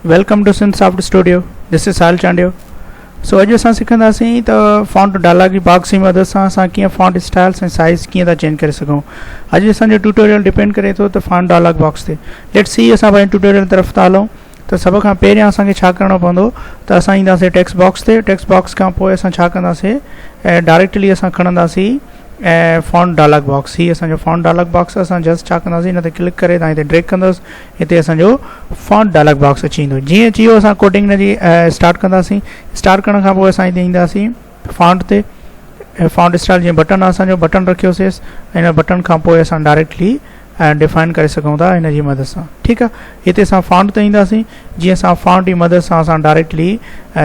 Welcome to Synthsoft studio. This is Sahil Chandio. So अॼु असां सिखंदासीं त फॉन्ट डायलॉग बॉक्स जी मदद सां असां कीअं फॉन्ट स्टाइल्स ऐं साइज़ कीअं था चेंज करे सघूं। अॼु असांजो ट्यूटोरियल डिपेंड करे थो त फॉन्ट डायलॉग बॉक्स ते। लेट्स सी असां पंहिंजे ट्यूटोरियल तरफ़ था हलूं त सभ खां पहिरियां असांखे छा करिणो पवंदो त असां ईंदासीं टेक्स्ट बॉक्स ते। टेक्स्ट बॉक्स खां पोइ असां छा कंदासीं डायरेक्टली असां खणंदासीं फॉन्ट डायलॉग बॉक्स। ही असांजो फॉन्ट डायलॉग बॉक्स असां जस्ट छा कंदासीं हिन ते क्लिक करे तव्हां हिते ड्रैग कंदुसि, हिते असांजो फॉन्ट डायलॉग बॉक्स अची वेंदो। जीअं अची वियो असां कोडिंग हिन जी स्टार्ट कंदासीं। स्टार्ट करण खां पोइ असां हिते ईंदासीं फॉन्ट ते। फॉन्ट स्टाइल जीअं बटन आहे असांजो, बटन रखियोसीं। हिन बटन खां पोइ असां डायरेक्टली डिफाइन करे सघूं था हिन जी मदद सां। ठीकु आहे, हिते असां फॉन्ट ते ईंदासीं। जीअं असां फॉन्ट जी मदद सां असां डायरेक्टली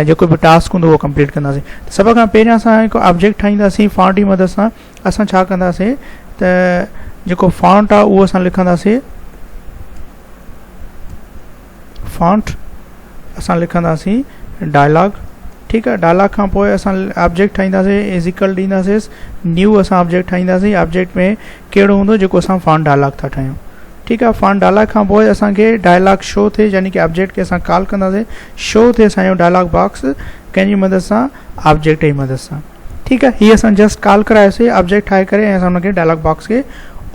जेको बि टास्क हूंदो उहो कंप्लीट कंदासीं। सभ खां पहिरियां असां हिकु ऑब्जेक्ट ठाहींदासीं फॉन्ट जी मदद सां। असां छा कंदासीं त जेको फॉन्ट आहे उहो असां लिखंदासीं फॉन्ट, असां लिखंदासीं डायलॉग। ठीकु आहे, डायलॉग खां पोइ असां ऑब्जेक्ट ठाहींदासीं, इज़ इक्वल ॾींदासीं न्यू। असां ऑब्जेक्ट ठाहींदासीं। ऑब्जेक्ट में कहिड़ो हूंदो जेको असां फॉन्ट डायलॉग था ठाहियूं। ठीकु आहे, फॉन्ट डायलॉग खां पोइ असांखे डायलॉग शो थिए, यानी कि ऑब्जेक्ट खे असां कॉल कंदासीं, शो थिए असांजो डायलॉग बॉक्स कंहिंजी मदद सां, ऑब्जेक्ट जी मदद सां। ठीकु आहे, हीअ असां जस्ट कॉल करायोसीं ऑब्जेक्ट ठाहे करे ऐं असां हुनखे डायलॉग बॉक्स खे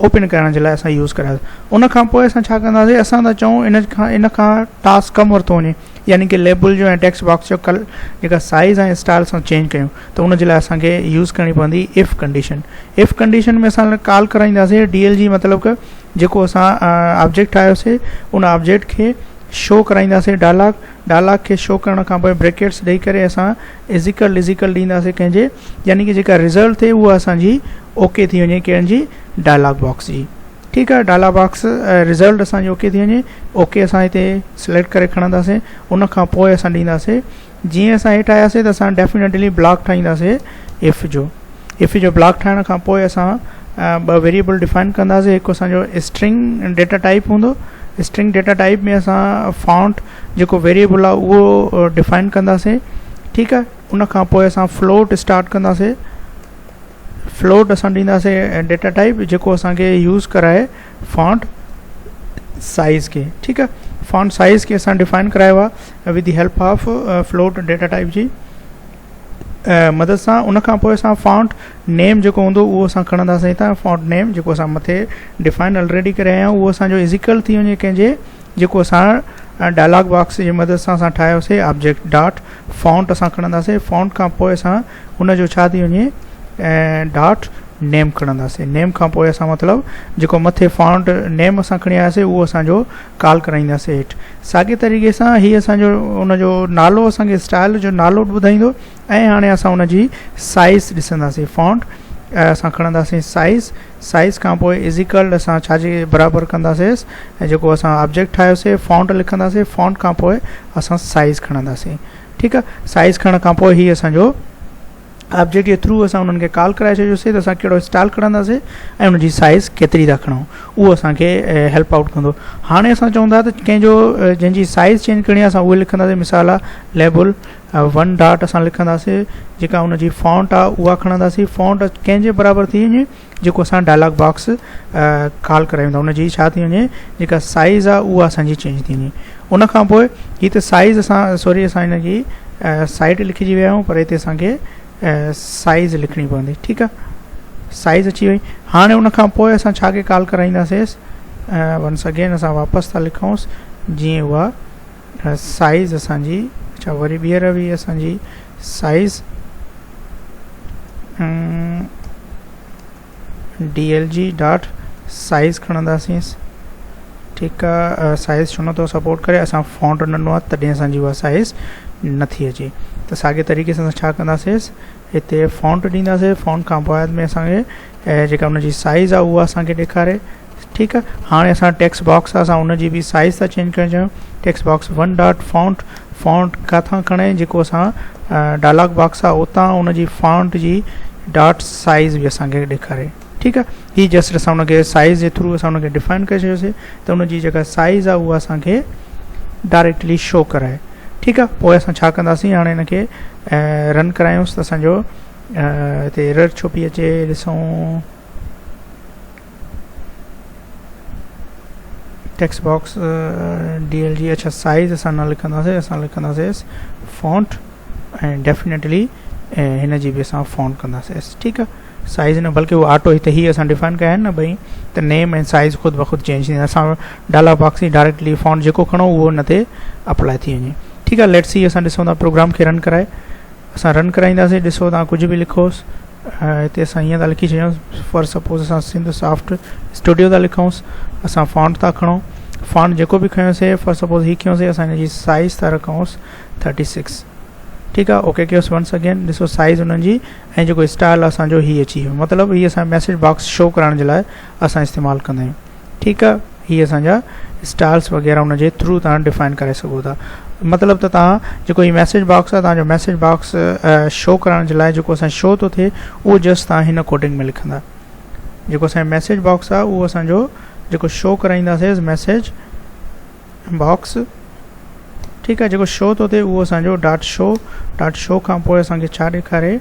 ओपन करण जे लाइ असां यूज़ करायोसीं। उन खां पोइ असां छा कंदासीं, असां था चऊं इन खां टास्क कम वरितो वञे, यानी कि लेबल जो ऐं टेक्स्ट बॉक्स जो जेका साइज़ ऐं स्टाइल सां चेंज कयूं त उन जे लाइ असांखे यूज़ करणी पवंदी इफ़ कंडीशन। इफ़ कंडीशन में असां कॉल कराईंदासीं DLG, मतिलबु कि जेको असां ऑब्जेक्ट ठाहियोसीं उन ऑब्जेक्ट खे शो कराईंदासीं डायलॉग। डायलॉग खे शो करण खां पोइ ब्रैकेट्स ॾेई करे असां इज़ इक्वल ॾींदासीं कंहिंजे, यानी कि जेका रिज़ल्ट थिए उहा असांजी ओके थी वञे कंहिंजी, डायलॉग बॉक्स जी। ठीकु आहे, डायलॉग बॉक्स रिज़ल्ट असांजी ओके थी वञे। ओके असां हिते सिलेक्ट करे खणंदासीं। उन खां पोइ असां ॾींदासीं, जीअं असां हेठि आयासीं त असां डेफिनेटली ब्लॉक ठाहींदासीं इफ़ जो ब्लॉक ठाहिण खां पोइ असां ॿ वेरिएबल डिफाइन कंदासीं। हिकु असांजो स्ट्रिंग डेटा टाइप हूंदो। स्ट्रिंग डेटा टाइप में असां फॉन्ट जेको वेरिएबल आहे उहो डिफाइन कंदासीं। ठीकु आहे, उन खां पोइ असां फ्लोट स्टार्ट कंदासीं। फ्लोट असां ॾींदासीं डेटा टाइप जेको असांखे यूज़ कराए फॉन्ट साइज़ खे। ठीकु आहे, फॉन्ट साइज़ खे असां डिफाइन करायो आहे with the help of float data type जी मदद सां। उन खां पोइ असां फॉन्ट नेम जेको हूंदो उहो असां खणंदासीं हितां। फॉन्ट नेम जेको असां मथे डिफाइन ऑलरेडी करे आया आहियूं उहो असांजो इज़ इक्वल थी वञे कंहिंजे, जेको असां डायलॉग बॉक्स जी मदद सां असां ठाहियोसीं ऑब्जेक्ट डॉट फॉन्ट असां खणंदासीं। फॉन्ट खां पोइ असां हुनजो छा थी वञे डॉट नेम खणंदासीं। नेम खां पोइ असां मतिलबु जेको मथे फॉन्ट नेम असां खणी आयासीं उहो असांजो कॉल कराईंदासीं हेठि। साॻे तरीक़े सां हीअ असांजो हुनजो नालो असांखे स्टाइल जो नालो ॿुधाईंदो। ऐं हाणे असां हुनजी साइज़ ॾिसंदासीं। फॉन्ट असां खणंदासीं साइज़ खां पोइ इज़ इक्वल असां छाजे बराबरि कंदासीं ऐं जेको असां ऑब्जेक्ट ठाहियोसीं फॉन्ट लिखंदासीं। फॉन्ट खां पोइ असां साइज़ खणंदासीं। ठीकु आहे, साइज़ खणण खां पोइ हीअ असांजो ऑब्जेक्ट जे थ्रू असां उन्हनि खे कॉल कराए छॾियोसीं त असां कहिड़ो स्टाइल खणंदासीं ऐं उनजी साइज़ केतिरी था खणूं, उहो असांखे हेल्प आउट कंदो। हाणे असां चऊं था त कंहिंजो जंहिंजी साइज़ चेंज करणी आहे असां उहे लिखंदासीं। मिसाल आहे लेबल 1 डॉट असां लिखंदासीं। जेका उनजी फॉन्ट आहे उहा खणंदासीं। फॉन्ट कंहिंजे बराबरि थी वञे जेको असां डायलॉग बॉक्स कॉल करायूं था, उनजी छा थी वञे जेका साइज़ आहे उहा असांजी चेंज थी वञे। उन खां पोइ हीअ त साइज़ असां हिनजी साइड लिखिजी विया आहियूं, पर हिते असांखे साइज़ लिखणी पवंदी। ठीकु आहे, साइज़ अची वई। हाणे उन खां पोइ असां छा खे कॉल कराईंदासीं वंस अगेन असां वापसि था लिखूंसि। जीअं उहा साइज़ असांजी, अच्छा वरी ॿीहर बि असांजी साइज़ DLG डॉट साइज़ खणंदासीं। ठीकु आहे, साइज़ छो नथो सपोर्ट करे, असां फॉन्ट नंढो आहे तॾहिं असांजी उहा साइज़ नथी अचे। त साॻे तरीक़े सां छा कंदासीं, हिते फॉन्ट ॾींदासीं। फॉन्ट खां पोइ में असांखे जेका हुनजी साइज़ आहे उहा असांखे ॾेखारे। ठीकु आहे, हाणे असां टेक्स्ट बॉक्स आहे असां हुनजी बि साइज़ था चेंज करणु चाहियूं। टेक्स्ट बॉक्स 1 डॉट फॉन्ट किथां खणे जेको असां डायलॉग बॉक्स आहे उतां हुनजी फॉन्ट जी डॉट साइज़ बि असांखे ॾेखारे। ठीकु आहे, हीअ जस्ट असां हुनखे साइज़ जे थ्रू असां हुनखे डिफाइन करे छॾियोसीं त हुनजी जेका साइज़ आहे उहा असांखे डायरेक्टली शो कराए। ठीकु आहे, पोइ असां छा कंदासीं, हाणे हिनखे रन करायूंसि त असांजो हिते एरर छो पई अचे ॾिसूं। टेक्स्ट बॉक्स DLG अच्छा साइज़ असां न लिखंदासीं, असां लिखंदासीं फॉन्ट ऐं डेफिनेटली हिन जी बि असां फॉन्ट कंदासीं, ठीकु आहे। साइज़ न बल्कि वो ऑटो हिते ही असां डिफाइन कया आहिनि न भई, त नेम ऐं साइज़ ख़ुदि ब ख़ुदि चेंज थींदा, असां डायलॉग बॉक्स ई डायरेक्टली फॉन्ट जेको खणो उहो न ते अप्लाई थी वञे, ठीकु आहे। लेट्स सी असां ॾिसूं था प्रोग्राम खे रन कराए, असां रन कराईंदासीं। ॾिसो तव्हां कुझु बि लिखोसि, हिते असां हीअं था लिखी छॾियूं, फॉर सपोज़ असां सिंध सॉफ्ट स्टूडियो था लिखूंसि, असां फॉन्ट था खणूं, फॉन्ट जेको बि खयोंसीं, फॉर सपोज़ ही खयोंसीं, असां हिन जी साइज़ था रखूंसि 36, ठीकु आहे। ओके कयोसि वंस अगेन, ॾिसो साइज़ हुननि जी ऐं जेको स्टाइल असांजो हीअ अची वियो, मतिलबु हीअ असां मैसेज बॉक्स शो करण जे लाइ असां इस्तेमालु कंदा आहियूं, ठीकु आहे। हीअ असांजा स्टाइल्स वग़ैरह हुन जे थ्रू तव्हां डिफाइन करे सघो था, मतिलबु त तव्हां जेको हीअ मैसेज बॉक्स आहे, तव्हांजो मैसेज बॉक्स शो करण जे लाइ जेको असां शो थो थिए उहो जस्ट तव्हां हिन कोडिंग में लिखंदा, जेको असांजो मैसेज बॉक्स आहे उहो असांजो जेको शो कराईंदासीं मैसेज बॉक्स, ठीकु आहे। जेको शो थो थिए उहो असांजो डॉट शो खां पोइ असांखे छा ॾेखारे,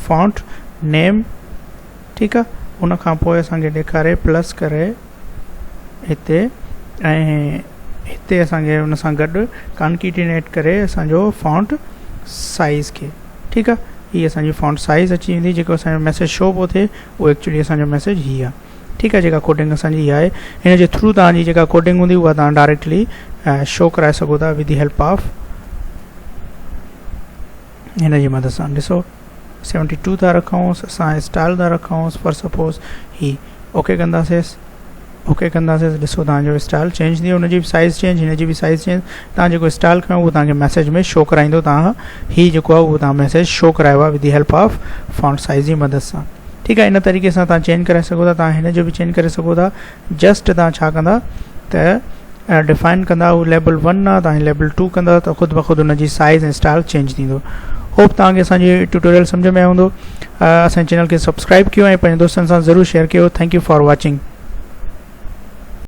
फॉन्ट नेम, ठीकु आहे। उन खां पोइ असांखे ॾेखारे प्लस करे हिते, ऐं हिते असांखे हुन सां गॾु कॉन्केटिनेट करे असांजो फॉन्ट साइज़ खे, ठीकु आहे। हीअ असांजी फॉन्ट साइज़ अची वेंदी, जेको असांजो मैसेज शो पियो थिए उहो एक्चुअली असांजो मैसेज हीअ आहे, ठीकु आहे। जेका कोडिंग असांजी हीअ आहे, हिन जे थ्रू तव्हांजी जेका कोडिंग हूंदी उहा तव्हां डायरेक्टली शो कराए सघो था विद द हेल्प ऑफ हिन जी मदद सां। ॾिसो 72 था रखूंसि, असां स्टाइल था रखूंसि, फॉर सपोज़ ही ओके कंदासीं, ॾिसो तव्हांजो स्टाइल चेंज थी वियो, हुनजी बि साइज़ चेंज, हिन जी बि साइज़ चेंज, तव्हां जेको स्टाइल खयो उहो तव्हांखे मैसेज में शो कराईंदो, तव्हां ही जेको आहे उहो तव्हां मैसेज शो करायो आहे with the help of font size जी मदद सां, ठीकु आहे। इन तरीक़े सां तव्हां चेंज करे सघो था, तव्हां हिन जो बि चेंज करे सघो था। जस्ट तव्हां छा कंदा त डिफाइन कंदा, उहो लेवल 1 आहे, तव्हां लेवल 2 कंदा त ख़ुदि ब ख़ुदि हुनजी साइज़ ऐं स्टाइल चेंज थींदो। होप तव्हांखे असांजी ट्यूटोरियल सम्झ में आयो हूंदो। असांजे चैनल खे सब्सक्राइब कयो ऐं पंहिंजे दोस्तनि सां ज़रूरु शेयर कयो। Thank U for watching.